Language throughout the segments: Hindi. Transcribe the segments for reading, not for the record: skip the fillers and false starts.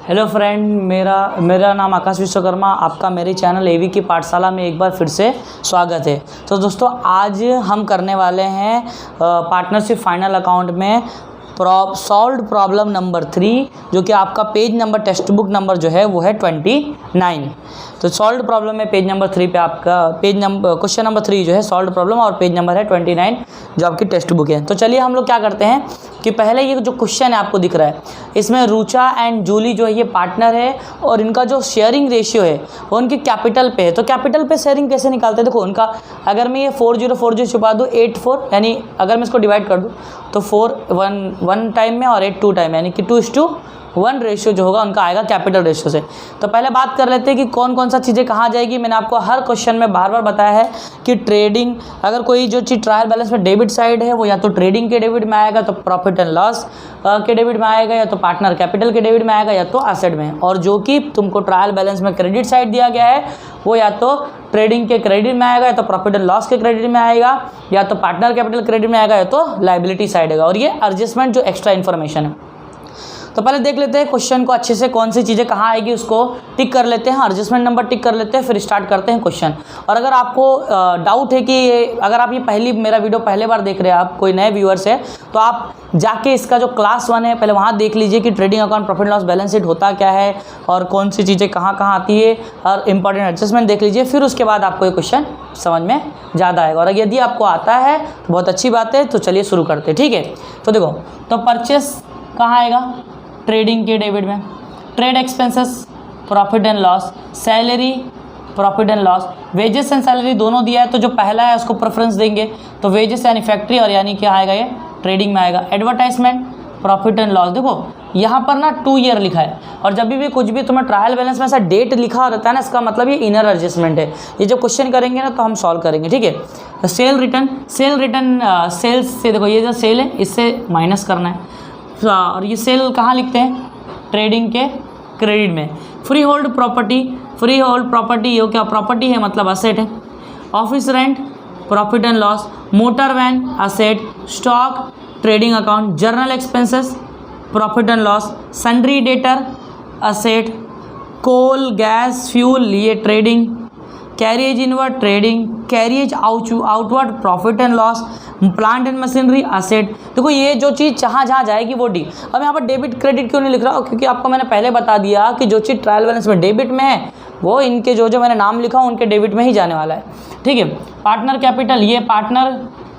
हेलो फ्रेंड, मेरा नाम आकाश विश्वकर्मा। आपका मेरे चैनल एवी की पाठशाला में एक बार फिर से स्वागत है। तो दोस्तों, आज हम करने वाले हैं पार्टनरशिप फाइनल अकाउंट में सॉल्व्ड प्रॉब्लम नंबर 3, जो कि आपका page number text book number जो है वो है 29। तो सॉल्व्ड प्रॉब्लम में पेज नंबर 3 पे आपका क्वेश्चन नंबर 3 जो है सॉल्व्ड प्रॉब्लम, और पेज नंबर है 29 जो आपकी टेक्स्ट बुक है। तो चलिए हम लोग क्या करते हैं कि पहले ये जो क्वेश्चन है आपको दिख रहा है, इसमें रुचा एंड जूली जो है ये पार्टनर है, और इनका जो शेयरिंग रेशियो है वो उनकी कैपिटल पे है। तो कैपिटल पे शेयरिंग कैसे निकालते हैं? देखो, उनका अगर मैं ये 4040 छुपा दूँ 84, यानी अगर मैं इसको डिवाइड कर दूँ तो 4 1 टाइम में और 8 2 टाइम, यानी कि 2:1 रेशियो जो होगा उनका आएगा कैपिटल रेशियो से। तो पहले बात कर लेते हैं कि कौन कौन सा चीज़ें कहाँ जाएगी। मैंने आपको हर क्वेश्चन में बार बार बताया है कि ट्रेडिंग, अगर कोई जो चीज़ ट्रायल बैलेंस में डेबिट साइड है वो या तो ट्रेडिंग के डेबिट में आएगा, तो प्रॉफिट एंड लॉस के डेबिट में आएगा, या तो पार्टनर कैपिटल के डेबिट में आएगा, या तो एसेट में। और जो कि तुमको ट्रायल बैलेंस में क्रेडिट साइड दिया गया है वो या तो ट्रेडिंग के क्रेडिट में आएगा, या तो प्रॉफिट एंड लॉस के क्रेडिट में आएगा, या तो पार्टनर कैपिटल क्रेडिट में आएगा, या तो लायबिलिटी साइड आएगा। और ये एडजस्टमेंट जो एक्स्ट्रा इन्फॉर्मेशन है। तो पहले देख लेते हैं क्वेश्चन को अच्छे से, कौन सी चीज़ें कहाँ आएगी उसको टिक कर लेते हैं, एडजस्टमेंट नंबर टिक कर लेते हैं, फिर स्टार्ट करते हैं क्वेश्चन। और अगर आपको डाउट है कि अगर आप ये मेरा वीडियो पहले बार देख रहे हैं, आप कोई नए व्यूअर्स है, तो आप जाके इसका जो क्लास 1 है पहले वहाँ देख लीजिए कि trading account profit loss balance sheet होता क्या है और कौन सी चीज़ें कहाँ कहाँ आती है, और इंपॉर्टेंट एडजस्टमेंट देख लीजिए। फिर उसके बाद आपको ये क्वेश्चन समझ में ज़्यादा आएगा, और यदि आपको आता है तो बहुत अच्छी बात है। तो चलिए शुरू करते हैं, ठीक है। तो देखो, तो परचेस कहाँ आएगा? ट्रेडिंग के डेबिट में। Trade expenses profit and loss, salary profit and loss, wages and salary दोनों दिया है, तो जो पहला है उसको प्रेफरेंस देंगे, तो वेजेस यानी फैक्ट्री, और यानी क्या आएगा, ये ट्रेडिंग में आएगा। एडवर्टाइजमेंट प्रॉफिट एंड लॉस, देखो यहाँ पर ना 2 ईयर लिखा है, और जब भी कुछ भी तुम्हें ट्रायल बैलेंस में ऐसा डेट लिखा रहता है ना, इसका मतलब ये इनर एडजस्टमेंट है। ये जब क्वेश्चन करेंगे ना तो हम सॉल्व करेंगे, ठीक है। सेल रिटर्न सेल्स से, देखो ये जो सेल है इससे माइनस करना है, और ये सेल कहाँ लिखते हैं? ट्रेडिंग के क्रेडिट में। फ्री होल्ड प्रॉपर्टी ये क्या प्रॉपर्टी है, मतलब असेट है। Office rent profit and loss, motor van asset, stock trading account, general expenses profit and loss, sundry debtor asset, coal gas fuel ये trading, carriage inward trading, carriage outward profit and loss, plant and machinery asset. देखो ये जो चीज़ जहाँ जाएगी वो डी। अब यहाँ पर डेबिट क्रेडिट क्यों नहीं लिख रहा? क्योंकि आपको मैंने पहले बता दिया कि जो चीज़ ट्रायल बैलेंस में डेबिट में है वो इनके जो मैंने नाम लिखा उनके डेबिट में ही जाने वाला है, ठीक है। पार्टनर कैपिटल, ये पार्टनर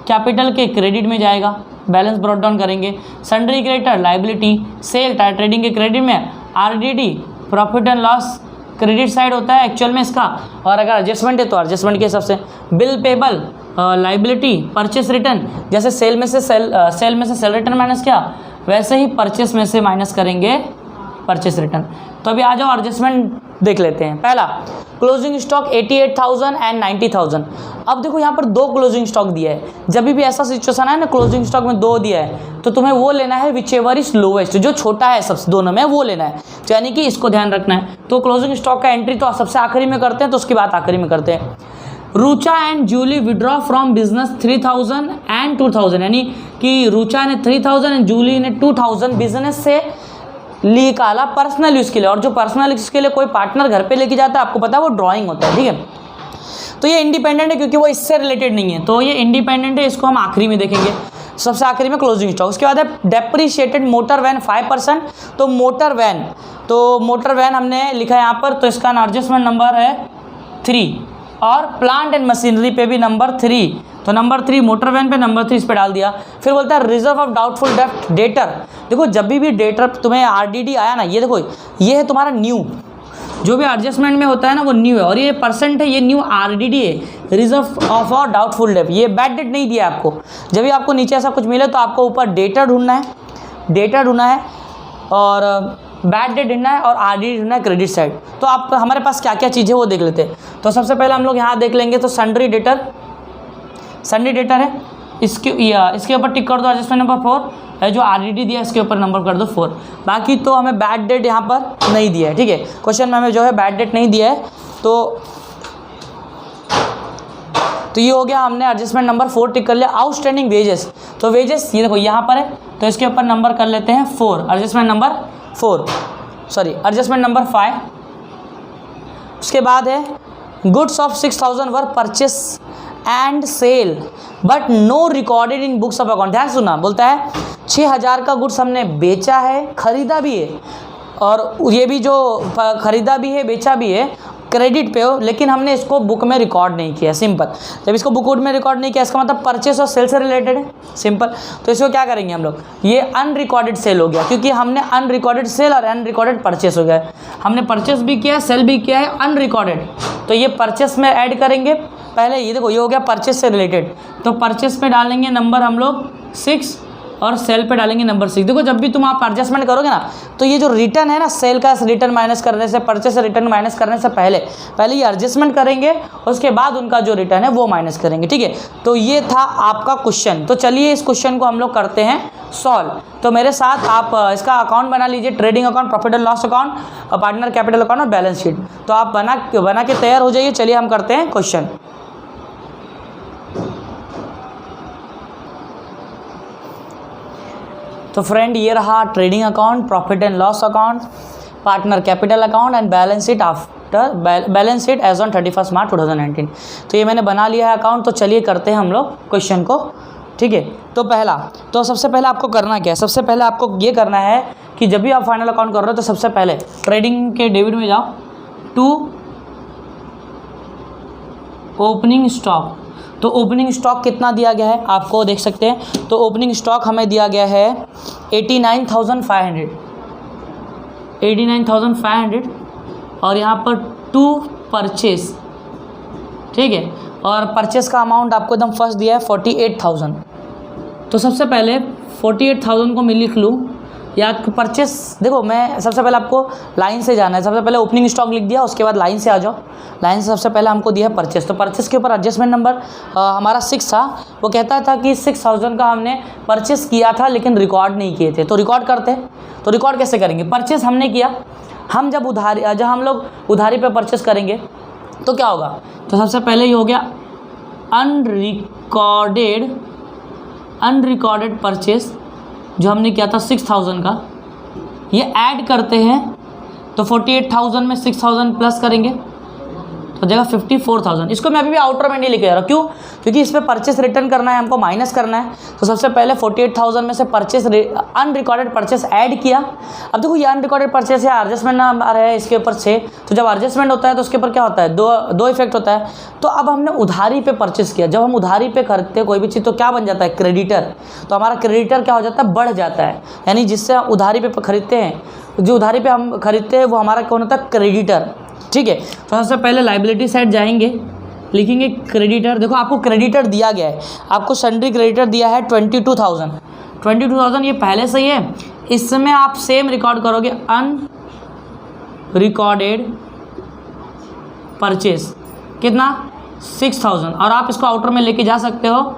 कैपिटल के क्रेडिट में जाएगा, बैलेंस ब्रॉट डाउन करेंगे। Sundry creditor liability, sale trading के क्रेडिट में, RDD profit and loss credit side होता है एक्चुअल में इसका, और अगर एडजस्टमेंट है तो एडजस्टमेंट के हिसाब से। Bill payable liability, purchase return, जैसे सेल में से सेल रिटर्न माइनस किया, वैसे ही परचेस में से माइनस करेंगे परचेस रिटर्न। तो अभी आ जाओ एडजस्टमेंट देख लेते हैं। पहला क्लोजिंग स्टॉक 88,000 एंड 90,000। अब देखो यहाँ पर 2 क्लोजिंग स्टॉक दिया है। जब भी ऐसा सिचुएशन है ना, क्लोजिंग स्टॉक में 2 दिया है, तो तुम्हें वो लेना है विच एवर इज लोवेस्ट, जो छोटा है सबसे दोनों में वो लेना है, तो यानी कि इसको ध्यान रखना है। तो क्लोजिंग स्टॉक का एंट्री तो सबसे आखिरी में करते हैं, तो उसकी बात आखिरी में करते हैं। Rucha and Julie withdraw from business 3,000 and 2,000, यानी कि रुचा ने 3,000 एंड जूली ने 2,000 बिजनेस से निकाला पर्सनल यूज़ के लिए। और जो पर्सनल यूज़ के लिए कोई पार्टनर घर पे लेके जाता है, आपको पता है वो ड्राइंग होता है, ठीक है। तो ये इंडिपेंडेंट है क्योंकि वो इससे रिलेटेड नहीं है, तो ये इंडिपेंडेंट है, इसको हम आखिरी में देखेंगे, सबसे आखिरी में क्लोजिंग स्टॉक। उसके बाद है डेप्रिशिएटेड मोटर वैन 5%। तो मोटर वैन हमने लिखा है यहाँ पर, तो इसका एडजस्टमेंट नंबर है 3, और प्लांट एंड मशीनरी पे भी नंबर 3, तो नंबर 3 मोटर वैन पे, नंबर 3 इस पे डाल दिया। फिर बोलता है रिजर्व ऑफ डाउटफुल डेब्ट डेटर। देखो जब भी डेटर तुम्हें आरडीडी आया ना, ये देखो ये है तुम्हारा न्यू, जो भी एडजस्टमेंट में होता है ना वो न्यू है, और ये परसेंट है, ये न्यू आरडीडी है, रिजर्व ऑफ और डाउटफुल डेब्ट। ये बैड डेट नहीं दिया आपको। जब भी आपको नीचे ऐसा कुछ मिले तो आपको ऊपर डेटा ढूंढना है, और बैड डेट ढूंढना है, और आरडीडी ढूंढना है क्रेडिट साइड। तो आप हमारे पास क्या क्या चीज़ है वो देख लेते हैं। तो सबसे पहले हम लोग यहाँ देख लेंगे, तो सन्ड्री डेटर है, इसके ऊपर टिक कर दो एडजस्टमेंट नंबर 4 है, जो आरडीडी दिया इसके ऊपर नंबर कर दो 4। बाकी तो हमें बैड डेट यहाँ पर नहीं दिया है, ठीक है। क्वेश्चन में हमें जो है बैड डेट नहीं दिया है, तो ये हो गया, हमने एडजस्टमेंट नंबर 4 टिक कर लिया। आउटस्टैंडिंग वेजेस, तो वेजेस ये देखो यहाँ पर है, तो इसके ऊपर नंबर कर लेते हैं 4, एडजस्टमेंट नंबर 4। Adjustment number 5। उसके बाद है goods of 6000 were purchase and sale but no recorded in books of account. ध्यान सुना, बोलता है 6000 का गुड्स हमने बेचा है, खरीदा भी है, और ये भी जो खरीदा भी है बेचा भी है क्रेडिट पे हो, लेकिन हमने इसको बुक में रिकॉर्ड नहीं किया। सिंपल, जब इसको बुक में रिकॉर्ड नहीं किया इसका मतलब परचेस और सेल से रिलेटेड है। सिंपल, तो इसको क्या करेंगे हम लोग, ये अनरिकॉर्डेड सेल हो गया, क्योंकि हमने अनरिकॉर्डेड सेल और अनरिकॉर्डेड परचेस हो गया। हमने परचेस भी किया है, सेल भी किया है अनरिकॉर्डेड, तो ये परचेस में ऐड करेंगे। पहले ये देखो, ये हो गया परचेस से रिलेटेड, तो परचेस में डालेंगे नंबर हम लोग 6 और सेल पे डालेंगे नंबर 6। देखो जब भी तुम आप एडजस्टमेंट करोगे ना, तो ये जो रिटर्न है ना, सेल का रिटर्न माइनस करने से, परचेस से रिटर्न माइनस करने से पहले ये एडजस्टमेंट करेंगे, उसके बाद उनका जो रिटर्न है वो माइनस करेंगे। ठीक है, तो ये था आपका क्वेश्चन। तो चलिए इस क्वेश्चन को हम लोग करते हैं सॉल्व। तो मेरे साथ आप इसका अकाउंट बना लीजिए, trading account, profit and loss account, partner capital account और बैलेंस शीट। तो आप बना के तैयार हो जाइए। चलिए हम करते हैं क्वेश्चन। तो फ्रेंड, ये रहा trading account, profit and loss account, partner capital account and balance sheet after balance sheet as on 31 March 2019। तो ये मैंने बना लिया है अकाउंट। तो चलिए करते हैं हम लोग क्वेश्चन को। ठीक है, तो सबसे पहले आपको करना क्या है, सबसे पहले आपको ये करना है कि जब भी आप फाइनल अकाउंट कर रहे हो तो सबसे पहले ट्रेडिंग के डेबिट में जाओ, टू ओपनिंग स्टॉक। तो ओपनिंग स्टॉक कितना दिया गया है आपको देख सकते हैं। तो ओपनिंग स्टॉक हमें दिया गया है 89,500 और यहाँ पर टू परचेस। ठीक है, और परचेस का अमाउंट आपको एकदम फर्स्ट दिया है 48,000। तो सबसे पहले 48,000 को मैं लिख लूँ, या परचेस, देखो मैं सबसे पहले आपको लाइन से जाना है। सबसे पहले ओपनिंग स्टॉक लिख दिया, उसके बाद लाइन से आ जाओ। लाइन से सबसे पहले हमको दिया है परचेस। तो परचेस के ऊपर एडजस्टमेंट नंबर हमारा 6 था। वो कहता था कि 6,000 का हमने परचेस किया था लेकिन रिकॉर्ड नहीं किए थे, तो रिकॉर्ड करते हैं। तो रिकॉर्ड कैसे करेंगे, परचेस हमने किया, हम जब हम लोग उधारी पे परचेस करेंगे तो क्या होगा। तो सबसे पहले ये हो गया अनरिकॉर्डेड परचेस जो हमने किया था 6,000 का, ये ऐड करते हैं। तो 48,000 में 6,000 प्लस करेंगे तो जगह 54,000। इसको मैं अभी भी आउटर में नहीं लेके जा रहा, क्यों, क्योंकि इस पर परचेस रिटर्न करना है, हमको माइनस करना है। तो सबसे पहले 48,000 में से परचेस अनरिकॉर्डेड परचेस ऐड किया। अब देखो ये अनरिकॉर्डेड परचेस है, एडजस्टमेंट नंबर है इसके ऊपर 6। तो जब एडजस्टमेंट होता है तो उसके ऊपर क्या होता है, दो इफेक्ट होता है। तो अब हमने उधारी पे परचेस किया, जब हम उधारी पे खरीदते हैं कोई भी चीज़ तो क्या बन जाता है, क्रेडिटर। तो हमारा क्रेडिटर क्या हो जाता है, बढ़ जाता है, यानी जिससे हम उधारी पे खरीदते हैं, जो उधारी पे हम खरीदते हैं वो हमारा कौन होता है, क्रेडिटर। ठीक है, तो सबसे पहले लाइबिलिटी साइड जाएंगे, लिखेंगे क्रेडिटर। देखो आपको क्रेडिटर दिया गया है, आपको सन्ड्री क्रेडिटर दिया है 22,000 ये पहले से ही है। इसमें आप सेम रिकॉर्ड करोगे अनरिकॉर्डेड परचेस कितना 6,000, और आप इसको आउटर में लेके जा सकते हो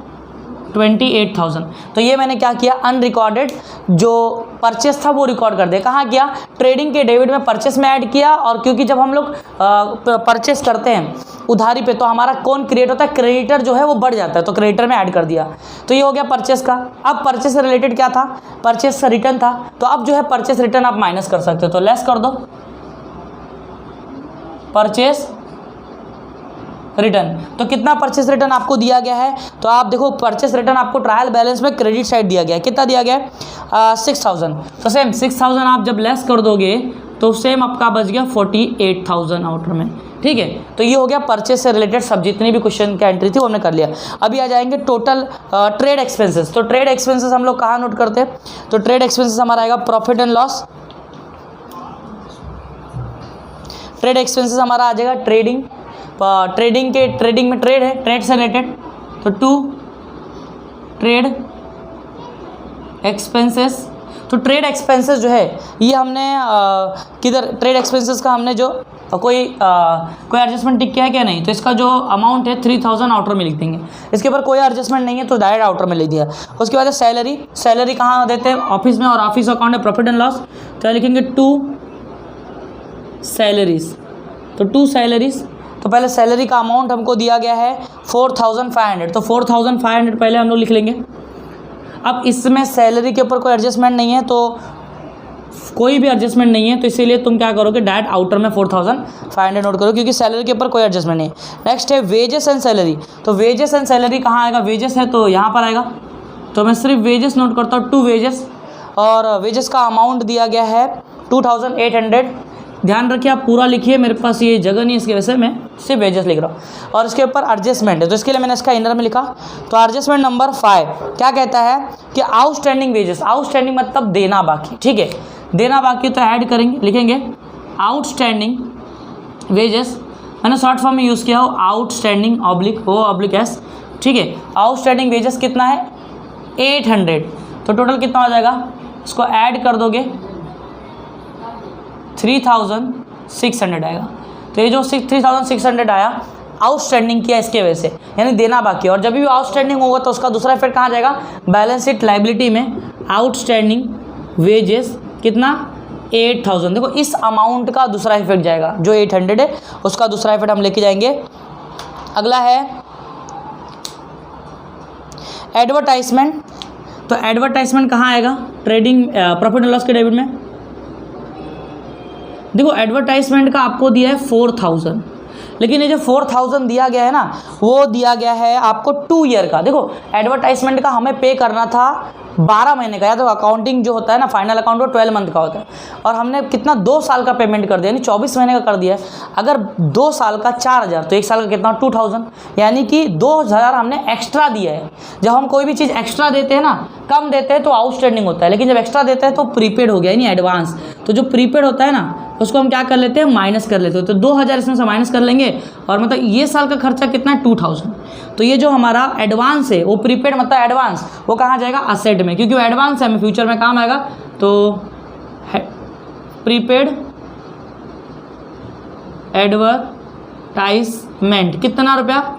28,000। तो ये मैंने क्या किया, अनरिकॉर्डेड जो परचेस था वो रिकॉर्ड कर दिया। कहाँ किया, ट्रेडिंग के डेबिट में परचेस में ऐड किया। और क्योंकि जब हम लोग परचेस करते हैं उधारी पे तो हमारा कौन क्रिएट होता है, क्रेडिटर जो है वो बढ़ जाता है, तो क्रेडिटर में ऐड कर दिया। तो ये हो गया परचेस का। अब परचेस से रिलेटेड क्या था, परचेस का रिटर्न था। तो अब जो है परचेस रिटर्न आप माइनस कर सकते हो, तो लेस कर दो परचेस रिटर्न। तो कितना परचेस रिटर्न आपको दिया गया है, तो आप देखो परचेस रिटर्न आपको ट्रायल बैलेंस में क्रेडिट साइड दिया गया है। कितना दिया गया है 6,000। तो सेम 6,000 आप जब लेस कर दोगे तो सेम आपका बच गया 48,000 आउटर में। ठीक है, तो ये हो गया परचेस से रिलेटेड सब जितनी भी क्वेश्चन का एंट्री थी वो हमने कर लिया। अभी आ जाएंगे टोटल ट्रेड एक्सपेंसेस। तो ट्रेड एक्सपेंसेस हम लोग कहाँ नोट करते हैं, तो ट्रेड एक्सपेंसेस हमारा आएगा profit and loss. Trade expenses हमारा आ जाएगा ट्रेडिंग में ट्रेड है, ट्रेड से रिलेटेड, तो टू ट्रेड एक्सपेंसेस। तो ट्रेड एक्सपेंसेस जो है ये हमने किधर, ट्रेड एक्सपेंसेस का हमने जो कोई एडजस्टमेंट टिक किया है क्या, नहीं। तो इसका जो अमाउंट है 3,000 आउटर में लिख देंगे। इसके ऊपर कोई एडजस्टमेंट नहीं है तो डायरेक्ट आउटर में लिख दिया। उसके बाद सैलरी कहाँ देते हैं, ऑफिस में, और ऑफिस अकाउंट है प्रॉफिट एंड लॉस। तो लिखेंगे टू सैलरीज। तो टू सैलरीज, तो पहले सैलरी का अमाउंट हमको दिया गया है 4,500। तो 4,500 पहले हम लोग लिख लेंगे। अब इसमें सैलरी के ऊपर कोई एडजस्टमेंट नहीं है तो कोई भी एडजस्टमेंट नहीं है, तो इसीलिए तुम क्या करोगे, डायरेक्ट आउटर में 4500 नोट करो, क्योंकि सैलरी के ऊपर कोई एडजस्टमेंट नहीं है। नेक्स्ट है वेजेस एंड सैलरी। तो वेजेस एंड सैलरी कहाँ आएगा, वेजेस है तो यहाँ पर आएगा, तो मैं सिर्फ वेजेस नोट करता हूँ, 2 वेजेस, और वेजेस का अमाउंट दिया गया है 2800। ध्यान रखिए आप पूरा लिखिए, मेरे पास ये जगह नहीं है इसकी वजह से मैं सिर्फ वेजेस लिख रहा हूँ। और इसके ऊपर एडजस्टमेंट है, तो इसके लिए मैंने इसका इनर में लिखा। तो एडजस्टमेंट नंबर 5 क्या कहता है कि आउटस्टैंडिंग वेजेस, आउटस्टैंडिंग मतलब देना बाकी, ठीक है, देना बाकी, तो ऐड करेंगे, लिखेंगे आउटस्टैंडिंग वेजेस, मैंने शॉर्ट फॉर्म में यूज़ किया हो आउटस्टैंडिंग ऑब्लिक एस, ठीक है। आउटस्टैंडिंग वेजेस कितना है 800, तो टोटल कितना हो जाएगा, इसको ऐड कर दोगे 3600 आएगा। तो ये जो 3600 आया आउटस्टैंडिंग किया इसके वजह से, यानी देना बाकी। और जब भी आउटस्टैंडिंग होगा तो उसका दूसरा इफेक्ट कहाँ जाएगा, बैलेंस शीट लायबिलिटी में आउटस्टैंडिंग वेजेस कितना 8000। देखो इस अमाउंट का दूसरा इफेक्ट जाएगा, जो 800 है उसका दूसरा इफेक्ट हम लेके जाएंगे। अगला है एडवर्टाइजमेंट। तो एडवर्टाइजमेंट कहाँ आएगा, ट्रेडिंग प्रॉफिट एंड लॉस के डेबिट में। देखो एडवर्टाइजमेंट का आपको दिया है 4000, लेकिन ये जो 4000 दिया गया है ना, वो दिया गया है आपको 2 ईयर का। देखो एडवर्टाइजमेंट का हमें पे करना था 12 महीने का, या तो अकाउंटिंग जो होता है ना फाइनल अकाउंट वो 12 मंथ का होता है, और हमने कितना 2 साल का पेमेंट कर दिया, यानी 24 महीने का कर दिया है। अगर 2 साल का 4000, तो 1 साल का कितना 2000, यानी कि 2000 हमने एक्स्ट्रा दिया है। जब हम कोई भी चीज़ एक्स्ट्रा देते हैं ना, कम देते हैं तो आउटस्टैंडिंग होता है, लेकिन जब एक्स्ट्रा देते हैं तो प्रीपेड हो गया, यानी एडवांस। तो जो प्रीपेड होता है ना उसको हम क्या कर लेते हैं, माइनस कर लेते हैं। तो 2000 इसमें से माइनस कर लेंगे, और मतलब ये साल का खर्चा कितना है 2000। तो ये जो हमारा एडवांस है वो प्रीपेड मतलब एडवांस, वो कहाँ जाएगा, असेट में, क्योंकि वो एडवांस है, हमें फ्यूचर में काम आएगा। तो प्रीपेड एडवर्टाइजमेंट कितना रुपया,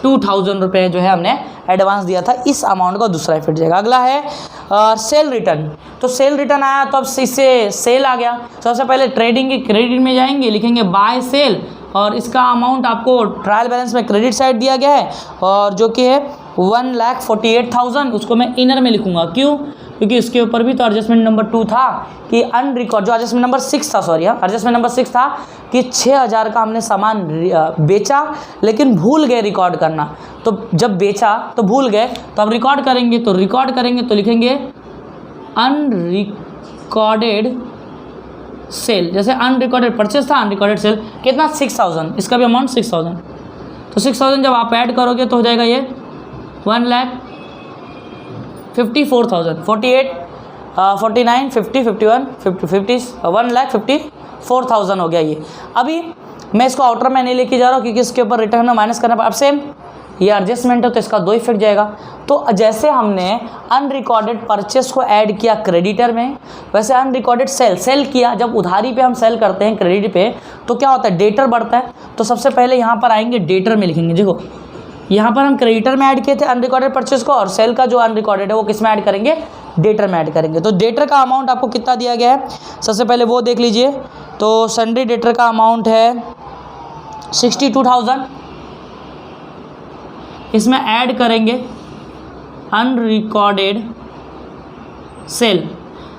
2000 रुपये जो है हमने एडवांस दिया था, इस अमाउंट का दूसरा इफेक्ट जाएगा। अगला है सेल रिटर्न। तो सेल रिटर्न आया तो अब इससे सेल आ गया। सबसे पहले ट्रेडिंग के क्रेडिट में जाएंगे, लिखेंगे बाय सेल, और इसका अमाउंट आपको ट्रायल बैलेंस में क्रेडिट साइड दिया गया है, और जो कि है 1,48,000, उसको मैं इनर में लिखूंगा। क्यों, क्योंकि इसके ऊपर भी तो एडजस्टमेंट नंबर 2 था कि अनरिकॉर्ड, जो एडजस्टमेंट नंबर 6 था, सॉरी एडजस्टमेंट नंबर 6 था कि 6000 का हमने सामान बेचा लेकिन भूल गए रिकॉर्ड करना। तो जब बेचा तो भूल गए, तो अब रिकॉर्ड करेंगे, तो लिखेंगे अनरिकॉर्डेड सेल। जैसे अनरिकॉर्डेड परचेस था, अनरिकॉर्डेड सेल कितना 6000, इसका भी अमाउंट 6000। तो 6000 जब आप ऐड करोगे तो हो जाएगा ये 1,54,000, 48 49 50 51 50 1,54,000 हो गया ये। अभी मैं इसको आउटर में नहीं लेके जा रहा हूँ, क्योंकि इसके ऊपर रिटर्न में माइनस करना। अब सेम ये एडजस्टमेंट है तो इसका 2 इफेक्ट जाएगा। तो जैसे हमने अनरिकॉर्डेड परचेस को ऐड किया क्रेडिटर में, वैसे अनरिकॉर्डेड सेल किया। जब उधारी पे हम सेल करते हैं क्रेडिट पे, तो क्या होता है, डेटर बढ़ता है। तो सबसे पहले यहाँ पर आएंगे, डेटर में लिखेंगे। देखो यहाँ पर हम क्रेडिटर में ऐड किए थे अनरिकॉर्डेड परचेस को, और सेल का जो अनरिकॉर्डेड है वो किस में ऐड करेंगे, डेटर में ऐड करेंगे। तो डेटर का अमाउंट आपको कितना दिया गया है, सबसे पहले वो देख लीजिए। तो सन्ड्री डेटर का अमाउंट है 62,000, इसमें ऐड करेंगे अनरिकॉर्डेड सेल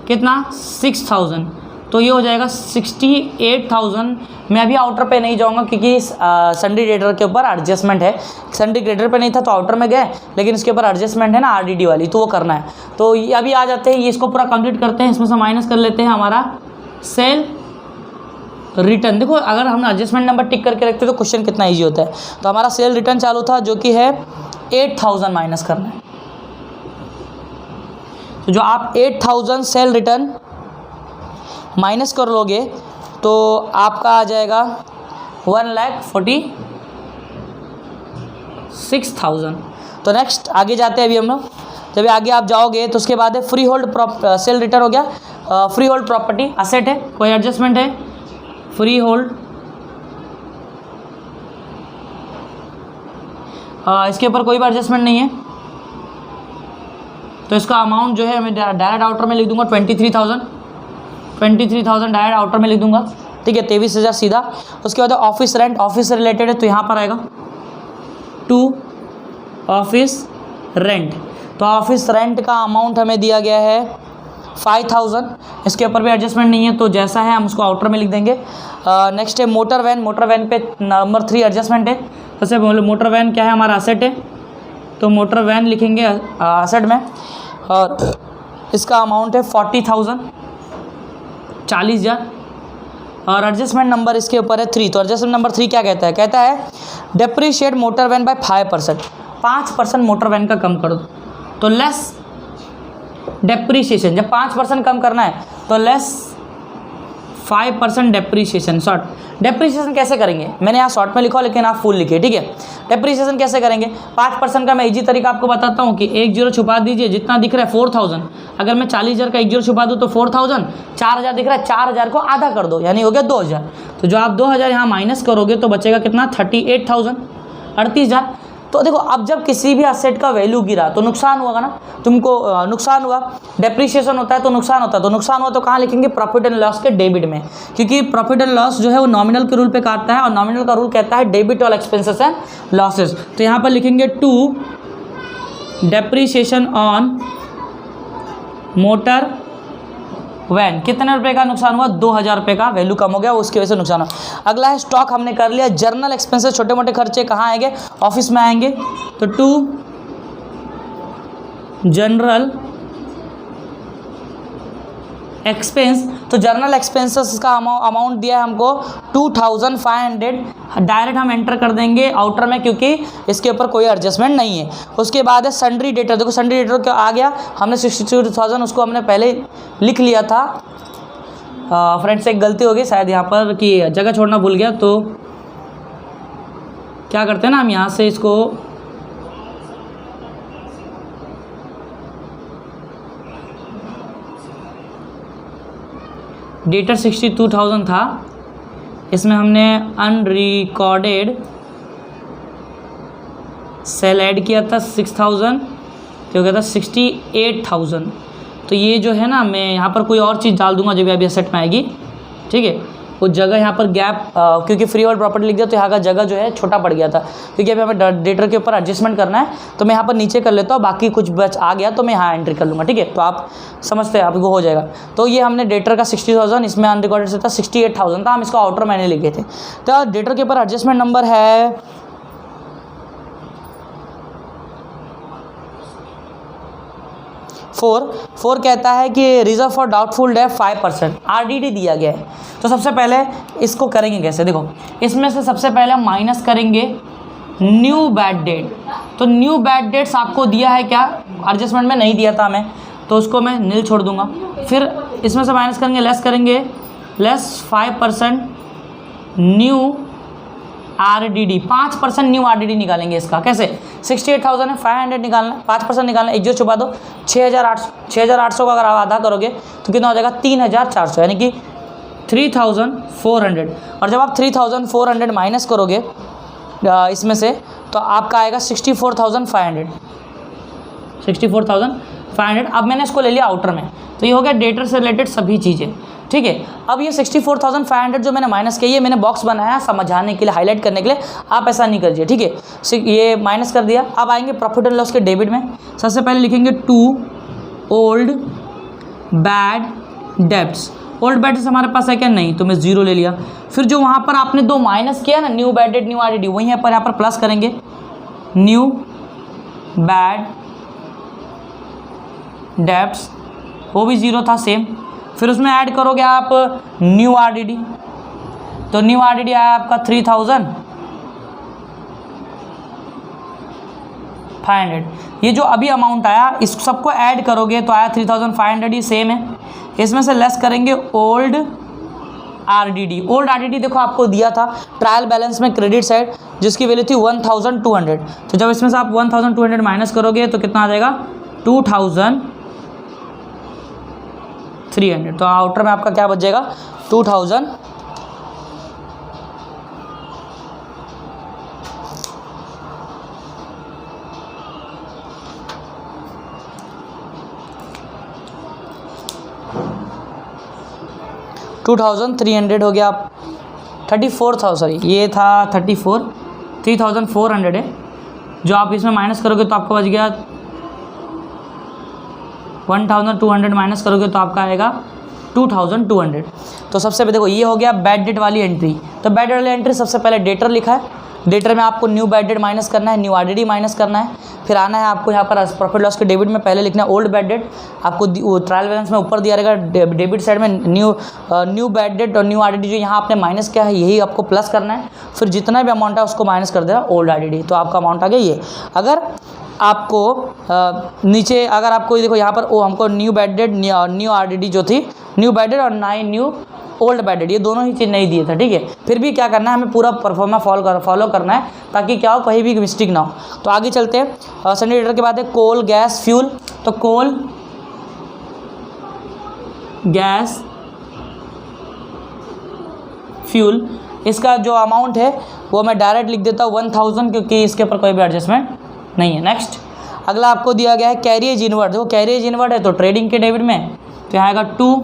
कितना 6000, तो ये हो जाएगा 68,000। मैं अभी आउटर पे नहीं जाऊंगा, क्योंकि सन्ड्री डेटर के ऊपर एडजस्टमेंट है। सन्ड्री डेटर पे नहीं था तो आउटर में गए, लेकिन इसके ऊपर एडजस्टमेंट है ना आरडीडी वाली, तो वो करना है। तो ये अभी आ जाते हैं, ये इसको पूरा कंप्लीट करते हैं। इसमें से माइनस कर लेते हैं हमारा सेल रिटर्न। देखो अगर हम एडजस्टमेंट नंबर टिक करके रखते तो क्वेश्चन कितना ईजी होता है। तो हमारा सेल रिटर्न चालू था, जो कि है 8000 माइनस करना है। तो जो आप 8000 सेल रिटर्न माइनस कर लोगे तो आपका आ जाएगा 1,46,000। तो नेक्स्ट आगे जाते हैं अभी हम लोग। जब आगे आप जाओगे तो उसके बाद है फ्री होल्ड सेल रिटर्न हो गया। फ्री होल्ड प्रॉपर्टी असेट है, कोई एडजस्टमेंट है, फ्री होल्ड इसके ऊपर कोई भी एडजस्टमेंट नहीं है। तो इसका अमाउंट जो है मैं डायरेक्ट आउटर में लिख दूंगा 23,000 डायरेक्ट आउटर में लिख दूंगा, ठीक है, 23,000 सीधा। उसके बाद ऑफिस रेंट, ऑफिस से रिलेटेड है तो यहाँ पर आएगा टू ऑफिस रेंट। तो ऑफिस रेंट का अमाउंट हमें दिया गया है 5000, इसके ऊपर भी एडजस्टमेंट नहीं है, तो जैसा है हम उसको आउटर में लिख देंगे। नेक्स्ट है मोटर वैन। मोटर वैन पे नंबर 3 एडजस्टमेंट है। जैसे मोटर वैन क्या है, हमारा एसेट है, तो मोटर वैन लिखेंगे एसेट में, और इसका अमाउंट है 40,000, 40,000। और एडजस्टमेंट नंबर इसके ऊपर है 3। तो एडजस्टमेंट नंबर 3 क्या कहता है, कहता है depreciate motor van by 5%, 5% motor van का कम कर दो। तो लेस डेप्रीशिएशन, जब 5% कम करना है तो लेस 5% डेप्रीशिएशन। शॉर्ट डेप्रीशिएशन कैसे करेंगे, मैंने यहाँ शॉर्ट में लिखा, लेकिन आप फुल लिखिए, ठीक है। डेप्रीशिएशन कैसे करेंगे, 5% का मैं इजी तरीका आपको बताता हूँ कि 1 0 छुपा दीजिए, जितना दिख रहा है 4000, अगर मैं 40,000 का 1 0 छुपा दूँ तो 4000, 4000 दिख रहा है, 4000 को आधा कर दो, यानी हो गया 2000। तो जो आप 2000 यहाँ माइनस करोगे तो बचेगा कितना, 38,000, 38,000। तो देखो, अब जब किसी भी असेट का वैल्यू गिरा तो नुकसान हुआ ना, तुमको नुकसान हुआ, डेप्रीशिएशन होता है तो नुकसान होता है, तो नुकसान हुआ तो कहाँ लिखेंगे, प्रॉफिट एंड लॉस के डेबिट में, क्योंकि प्रॉफिट एंड लॉस जो है वो नॉमिनल के रूल पे काटता है, और नॉमिनल का रूल कहता है debit all expenses and losses. तो यहाँ पर लिखेंगे to depreciation on motor van, कितने रुपए का नुकसान हुआ, 2000 रुपये का वैल्यू कम हो गया, उसकी वजह से नुकसान हुआ। अगला है स्टॉक, हमने कर लिया। जर्नल एक्सपेंसेस, छोटे मोटे खर्चे कहाँ आएंगे, ऑफिस में आएंगे, तो टू जनरल एक्सपेंस, तो जर्नल एक्सपेंसेस का अमाउंट दिया है हमको 2500, डायरेक्ट हम एंटर कर देंगे आउटर में, क्योंकि इसके ऊपर कोई एडजस्टमेंट नहीं है। उसके बाद है सन्ड्री डेटर। देखो सन्ड्री डेटर क्या आ गया, हमने 62,000 उसको हमने पहले लिख लिया था। फ्रेंड्स एक गलती हो गई शायद यहाँ पर कि जगह छोड़ना भूल गया, तो क्या करते हैं ना, हम यहाँ से इसको डेटर 62,000 था, इसमें हमने अनरिकॉर्डेड सेल ऐड किया था 6,000, तो क्या था 68,000। तो ये जो है ना, मैं यहाँ पर कोई और चीज़ डाल दूंगा जब अभी एसेट में आएगी, ठीक है। वो जगह यहाँ पर गैप, क्योंकि फ्री होल्ड प्रॉपर्टी लिख दिया तो यहाँ का जगह जो है छोटा पड़ गया था, क्योंकि अभी हमें डेटर के ऊपर एडजस्टमेंट करना है, तो मैं यहाँ पर नीचे कर लेता हूँ, बाकी कुछ बच आ गया तो मैं यहाँ एंट्री कर लूँगा, ठीक है। तो आप समझते हैं, आपको हो जाएगा। तो ये हमने डेटर का 60,000, इसमें अनरिकॉर्डेड से था 68,000 था, हम इसको आउटर मैंने लिखे थे। तो डेटर के ऊपर एडजस्टमेंट नंबर है 4 कहता है कि reserve for doubtful debt 5%, RDD दिया गया है। तो सबसे पहले इसको करेंगे कैसे, देखो इसमें से सबसे पहले हम माइनस करेंगे न्यू बैड डेट। तो न्यू बैड डेट्स आपको दिया है क्या, एडजस्टमेंट में नहीं दिया था हमें, तो उसको मैं नील छोड़ दूंगा। फिर इसमें से माइनस करेंगे, less 5% new RDD, 5% new RDD निकालेंगे। इसका कैसे, 68,000 है, 500 निकालना, 5% निकालना, 1 0 छुपा दो, 6,800 का अगर आप आधा करोगे तो कितना हो जाएगा, 3,400, यानी कि 3,400। और जब आप 3,400 माइनस करोगे इसमें से, तो आपका आएगा 64,500। अब मैंने इसको ले लिया आउटर में, तो ये हो गया डेटर से रिलेटेड सभी चीज़ें, ठीक है। अब ये 64,500 जो मैंने माइनस किया, ये मैंने बॉक्स बनाया समझाने के लिए, हाईलाइट करने के लिए, आप ऐसा नहीं करिए, ठीक है। ये माइनस कर दिया। अब आएंगे प्रॉफिट एंड लॉस के डेबिट में। सबसे पहले लिखेंगे to old bad debts. Old bad हमारे पास है क्या, नहीं, तो मैं 0 ले लिया। फिर जो वहाँ पर आपने 2 माइनस किया ना, new bad debt, new RDD, वहीं पर यहाँ पर प्लस करेंगे, न्यू बैड डेब्ट्स, वो भी 0 था सेम। फिर उसमें ऐड करोगे आप न्यू आरडीडी, तो न्यू आरडीडी आया आपका 3,500। ये जो अभी अमाउंट आया, इस सबको ऐड करोगे तो आया 3,500, ही सेम है। इसमें से लेस करेंगे ओल्ड आरडीडी। ओल्ड आरडीडी देखो आपको दिया था ट्रायल बैलेंस में क्रेडिट साइड, जिसकी वैल्यू थी 1,200। तो जब इसमें से आप 1,200 माइनस करोगे तो कितना आ जाएगा, 2,300। तो आउटर में आपका क्या बच जाएगा, 2,000। $2,300 हो गया। आप 34,000, सॉरी ये था 3,400 है। जो आप इसमें माइनस करोगे तो आपको बच गया 1200 माइनस करोगे तो आपका आएगा 2200। तो सबसे पहले देखो ये हो गया बैड डेट वाली एंट्री। तो बैड डेट वाली एंट्री सबसे पहले डेटर लिखा है, डेटर में आपको न्यू बैड डेट माइनस करना है, न्यू आरडीडी माइनस करना है, फिर आना है आपको यहाँ पर प्रॉफिट लॉस के डेबिट में पहले लिखना है ओल्ड बैड डेट। आपको ट्रायल बैलेंस में ऊपर दिया रहेगा डेबिट साइड में न्यू बैड डेट और न्यू आरडीडी जो यहाँ आपने माइनस किया है यही आपको प्लस करना है, फिर जितना भी अमाउंट है उसको माइनस कर देना ओल्ड आरडीडी। तो आपका अमाउंट आ गया ये। अगर आपको नीचे अगर आपको देखो यहाँ पर हमको new bad debt new RDD जो थी न्यू बैड डेट और न्यू ओल्ड बैड डेट ये दोनों ही चीज़ नहीं दिए थे, ठीक है। फिर भी क्या करना है हमें पूरा परफॉर्मा फॉलो करना है ताकि क्या हो कहीं भी मिस्टेक ना हो। तो आगे चलते हैं। सन्डी डेटर के बाद है कोल गैस फ्यूल। तो कोल गैस फ्यूल इसका जो अमाउंट है वो मैं डायरेक्ट लिख देता हूँ 1000 क्योंकि इसके ऊपर कोई भी एडजस्टमेंट नहीं है। नेक्स्ट अगला आपको दिया गया है कैरियज इनवर्ड। देखो कैरियज इनवर्ड है तो ट्रेडिंग के डेबिट में तो यहाँ आएगा 2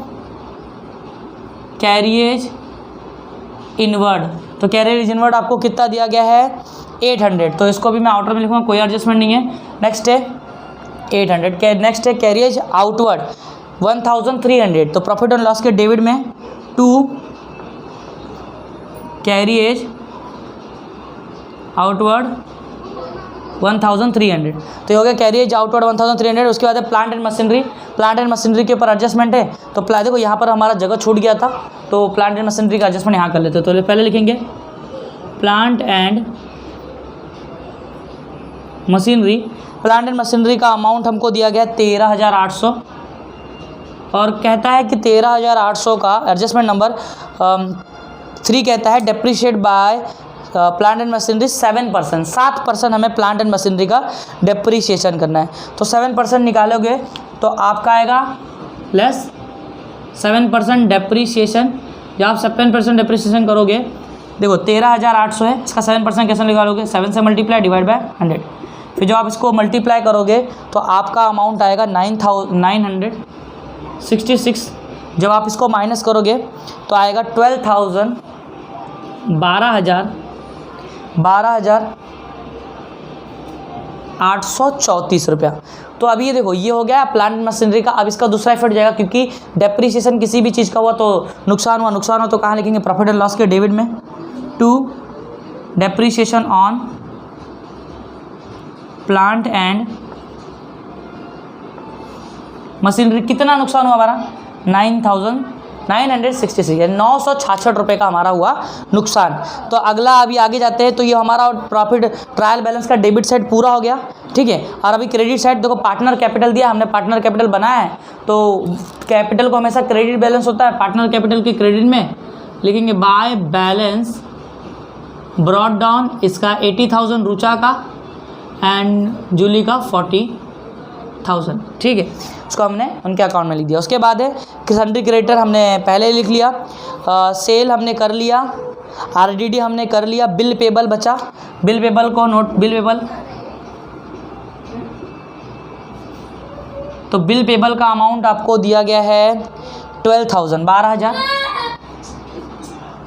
कैरियज इनवर्ड। तो कैरियज इनवर्ड आपको कितना दिया गया है 800, तो इसको भी मैं आउटर में लिखूँगा, कोई एडजस्टमेंट नहीं है। नेक्स्ट है 800। नेक्स्ट है कैरियज आउटवर्ड 1300। तो प्रॉफिट एंड लॉस के डेबिट में 2 कैरियज आउटवर्ड 1300। तो ये हो गया कैरियज आउटवर्ड 1300। उसके बाद है plant and machinery. Plant and machinery के ऊपर एडजस्टमेंट है तो देखो यहाँ पर हमारा जगह छूट गया था तो प्लांट एंड मशीनरी का एडजस्टमेंट यहाँ कर लेते हैं। तो पहले लिखेंगे plant and machinery. Plant and machinery का अमाउंट हमको दिया गया 13,800 और कहता है कि 13,800 का एडजस्टमेंट नंबर 3 कहता है depreciate by plant and machinery 7%। 7% हमें प्लांट एंड मशीनरी का डेप्रीशिएशन करना है। तो 7% निकालोगे तो आपका आएगा लेस 7% डेप्रीशिएशन। जब आप 7% डेप्रीशिएशन करोगे देखो 13,800 है, इसका 7% कैसे निकालोगे 7 से मल्टीप्लाई डिवाइड बाय 100। फिर जब आप इसको मल्टीप्लाई करोगे तो आपका अमाउंट आएगा 9,966। जब आप इसको माइनस करोगे तो आएगा 12,834 रुपया। तो अभी ये देखो ये हो गया प्लांट मशीनरी का। अब इसका दूसरा इफेक्ट जाएगा क्योंकि डेप्रीशिएशन किसी भी चीज़ का हुआ तो नुकसान हुआ तो कहाँ लिखेंगे प्रॉफिट एंड लॉस के डेबिट में 2 depreciation on plant and machinery. कितना नुकसान हुआ हमारा 9,966 या 966 रुपये का हमारा हुआ नुकसान। तो अगला अभी आगे जाते हैं। तो ये हमारा प्रॉफिट ट्रायल बैलेंस का डेबिट साइड पूरा हो गया, ठीक है। और अभी क्रेडिट साइड देखो पार्टनर कैपिटल दिया, हमने पार्टनर कैपिटल बनाया है तो कैपिटल को हमेशा क्रेडिट बैलेंस होता है। पार्टनर कैपिटल के क्रेडिट में लिखेंगे बाय बैलेंस ब्रॉट डाउन, इसका 80,000 रुचा का एंड जूली का 40,000, ठीक है। उसको हमने उनके अकाउंट में लिख दिया। उसके बाद है सन्ड्री क्रेडिटर हमने पहले लिख लिया, सेल हमने कर लिया, आरडीडी हमने कर लिया, बिल पेबल बचा। बिल पेबल को नोट बिल पेबल, तो बिल पेबल का अमाउंट आपको दिया गया है 12,000।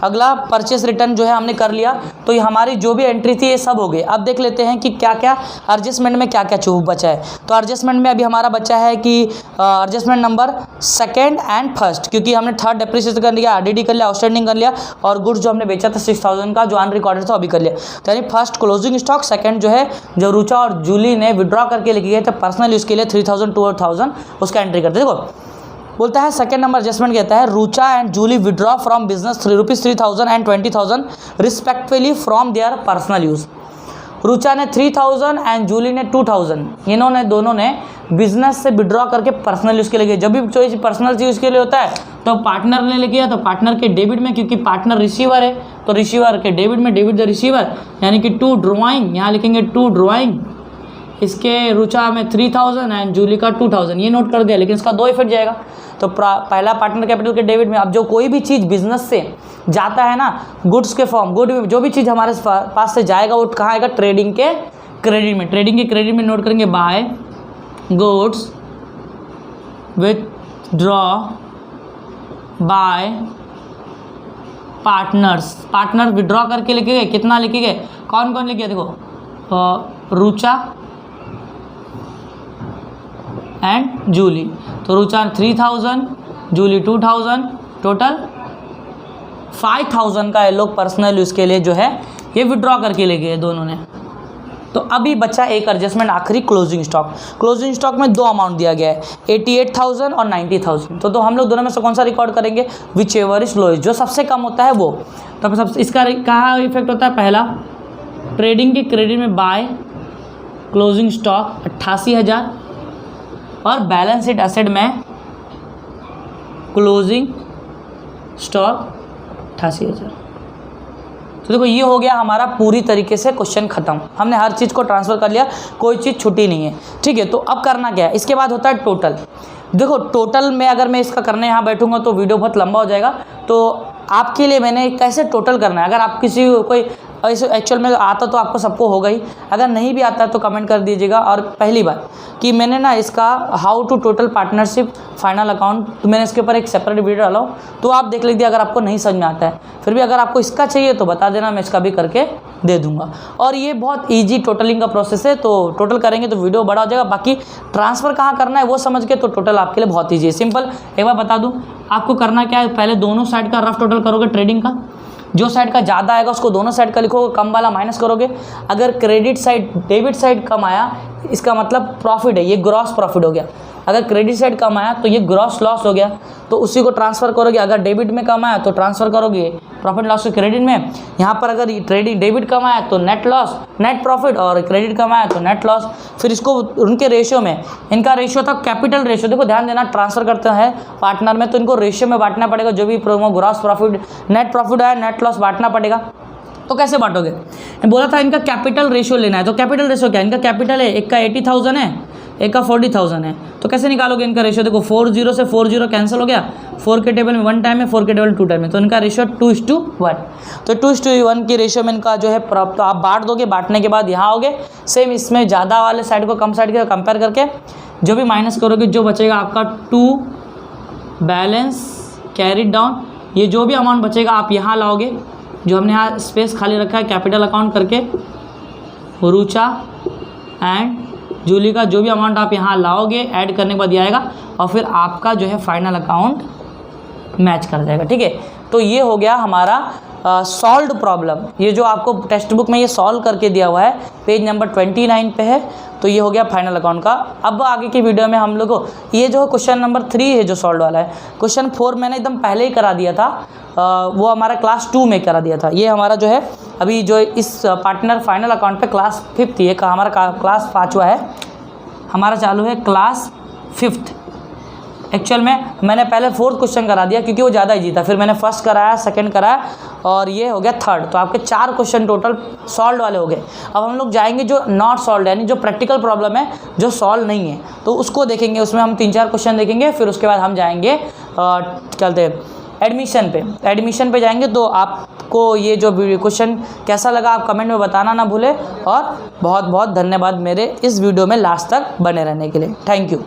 अगला परचेस रिटर्न जो है हमने कर लिया। तो ये हमारी जो भी एंट्री थी ये सब हो गई। अब देख लेते हैं कि क्या क्या एडजस्टमेंट में क्या क्या चूक बचा है। तो एडजस्टमेंट में अभी हमारा बचा है कि adjustment number 2nd and 1st, क्योंकि हमने 3rd डेप्रिसिएशन कर लिया, आरडीडी कर लिया, आउटस्टैंडिंग कर लिया और गुड्स जो हमने बेचा था 6,000 का जो अनरिकॉर्डेड था अभी कर लिया। तो यानी 1st क्लोजिंग स्टॉक, 2nd जो है जो रुचा और जूली ने विड्रॉ करके लेके गए थे पर्सनल यूज़ के लिए 3,000 4,000 उसका एंट्री करते। देखो बोलता है 2nd नंबर एडजस्टमेंट कहता है Rucha and Julie withdraw from business ₹3,000 and 20,000 respectively from their personal use. Rucha ने 3,000 एंड जूली ने 2,000, इन्होंने दोनों ने बिजनेस से विड्रॉ करके पर्सनल यूज़ के लिए। जब भी कोई पर्सनल यूज़ के लिए होता है तो पार्टनर ने लेके गया तो पार्टनर के डेबिट में, क्योंकि पार्टनर रिसीवर है तो रिसीवर के डेबिट में, डेबिट द रिसीवर, यानी कि 2 ड्रॉइंग, यहाँ लिखेंगे 2 ड्रॉइंग। इसके रुचा में 3,000 एंड जूली का 2,000, ये नोट कर दिया। लेकिन इसका 2 इफेक्ट जाएगा। तो पहला पार्टनर कैपिटल के डेबिट में, अब जो कोई भी चीज़ बिजनेस से जाता है ना, गुड्स के फॉर्म, गुड जो भी चीज़ हमारे पास से जाएगा वो कहाँ आएगा ट्रेडिंग के क्रेडिट में। ट्रेडिंग के क्रेडिट में नोट करेंगे by goods withdraw by partners. Partner withdraw करके लेके गए, कितना लेके गए, कौन कौन लेके गए, देखो रुचा एंड जूली। तो रुचा 3000, जूली 2000, टोटल 5000 का ये लोग पर्सनल यूज़ के लिए जो है ये विड्रॉ करके ले गए दोनों ने। तो अभी बचा एक एडजस्टमेंट आखिरी क्लोजिंग स्टॉक। क्लोजिंग स्टॉक में दो अमाउंट दिया गया है 88,000 और 90,000। तो हम लोग दोनों में से कौन सा रिकॉर्ड करेंगे? विच एवर इज लोएस्ट, जो सबसे कम होता है वो। तो सबसे इसका कहाँ इफेक्ट होता है? पहला, ट्रेडिंग के क्रेडिट में बाय क्लोजिंग स्टॉक 88,000 और बैलेंस शीट एसेट में क्लोजिंग स्टॉक 88,000। तो देखो ये हो गया हमारा पूरी तरीके से क्वेश्चन खत्म। हमने हर चीज़ को ट्रांसफ़र कर लिया, कोई चीज़ छुट्टी नहीं है। ठीक है, तो अब करना क्या है? इसके बाद होता है टोटल। देखो टोटल में अगर मैं इसका करने यहाँ बैठूंगा तो वीडियो बहुत लंबा हो जाएगा। तो आपके लिए मैंने कैसे टोटल करना है, अगर आप किसी कोई ऐसे एक्चुअल में आता तो आपको सबको होगा ही, अगर नहीं भी आता है तो कमेंट कर दीजिएगा। और पहली बात कि मैंने ना इसका how to total partnership final account, तो मैंने इसके ऊपर एक सेपरेट वीडियो डाला हो, तो आप देख लीजिए अगर आपको नहीं समझ में आता है। फिर भी अगर आपको इसका चाहिए तो बता देना, मैं इसका भी करके दे दूंगा। और ये बहुत ईजी टोटलिंग का प्रोसेस है, तो टोटल करेंगे तो वीडियो बड़ा हो जाएगा। बाकी ट्रांसफ़र कहाँ करना है वो समझ के तो टोटल आपके लिए बहुत ईजी है, सिंपल। एक बार बता दूँ आपको करना क्या है, पहले दोनों साइड का रफ टोटल करोगे ट्रेडिंग का। जो साइड का ज़्यादा आएगा उसको दोनों साइड का लिखोगे, कम वाला माइनस करोगे। अगर क्रेडिट साइड डेबिट साइड कम आया इसका मतलब प्रॉफिट है, ये ग्रॉस प्रॉफिट हो गया। अगर क्रेडिट साइड कम आया तो ये ग्रॉस लॉस हो गया, तो उसी को ट्रांसफ़र करोगे। अगर डेबिट में कम आया तो ट्रांसफ़र करोगे प्रॉफिट लॉस को क्रेडिट में। यहाँ पर अगर ट्रेडिंग डेबिट कम आया तो नेट लॉस नेट प्रॉफिट, और क्रेडिट कम आया तो नेट लॉस। फिर इसको उनके रेशियो में, इनका रेशियो था कैपिटल रेशियो। देखो ध्यान देना, ट्रांसफ़र करते हैं पार्टनर में तो इनको रेशियो में बांटना पड़ेगा। जो भी ग्रॉस प्रॉफिट नेट प्रॉफिट आया नेट लॉस बांटना पड़ेगा। तो कैसे बांटोगे? बोला था इनका कैपिटल रेशियो लेना है। तो कैपिटल रेशियो क्या है? इनका कैपिटल है, एक का 80,000 है, एक का 40,000 है। तो कैसे निकालोगे इनका रेशियो? देखो 40 से 40 कैंसिल हो गया, 4 के टेबल में 1 टाइम है, 4 के टेबल में 2 टाइम है, तो इनका रेशियो 2:1। तो 2:1 की रेशियो में इनका जो है तो आप बांट दोगे। बांटने के बाद यहाँ होगे सेम, इसमें ज़्यादा वाले साइड को कम साइड के कंपेयर करके जो भी माइनस करोगे जो बचेगा आपका 2 बैलेंस कैरिड डाउन। ये जो भी अमाउंट बचेगा आप यहाँ लाओगे, जो हमने यहाँ स्पेस खाली रखा है कैपिटल अकाउंट करके, रुचा एंड जूली का जो भी अमाउंट आप यहाँ लाओगे ऐड करने के बाद ये आएगा, और फिर आपका जो है फाइनल अकाउंट मैच कर जाएगा। ठीक है, तो ये हो गया हमारा सॉल्व्ड प्रॉब्लम। ये जो आपको टेक्स्ट बुक में ये सॉल्व करके दिया हुआ है, पेज नंबर 29 पे है। तो ये हो गया फाइनल अकाउंट का। अब आगे की वीडियो में हम लोग को ये जो क्वेश्चन नंबर 3 है जो सॉल्व वाला है, क्वेश्चन 4 मैंने एकदम पहले ही करा दिया था, वो हमारा क्लास 2 में करा दिया था। ये हमारा जो है अभी जो इस पार्टनर फाइनल अकाउंट पे क्लास 5 ये हमारा क्लास 5वां है, हमारा चालू है क्लास 5। एक्चुअल में मैंने पहले 4th क्वेश्चन करा दिया क्योंकि वो ज़्यादा ईजी था, फिर मैंने फर्स्ट कराया, सेकंड कराया, और ये हो गया 3rd। तो आपके 4 क्वेश्चन टोटल सॉल्व वाले हो गए। अब हम लोग जाएंगे जो नॉट सॉल्व, यानी जो प्रैक्टिकल प्रॉब्लम है जो सॉल्व नहीं है, तो उसको देखेंगे। उसमें हम 3-4 क्वेश्चन देखेंगे, फिर उसके बाद हम जाएंगे चलते एडमिशन पे। एडमिशन पे जाएंगे तो आपको ये जो क्वेश्चन कैसा लगा आप कमेंट में बताना ना भूले। और बहुत बहुत धन्यवाद मेरे इस वीडियो में लास्ट तक बने रहने के लिए। Thank you.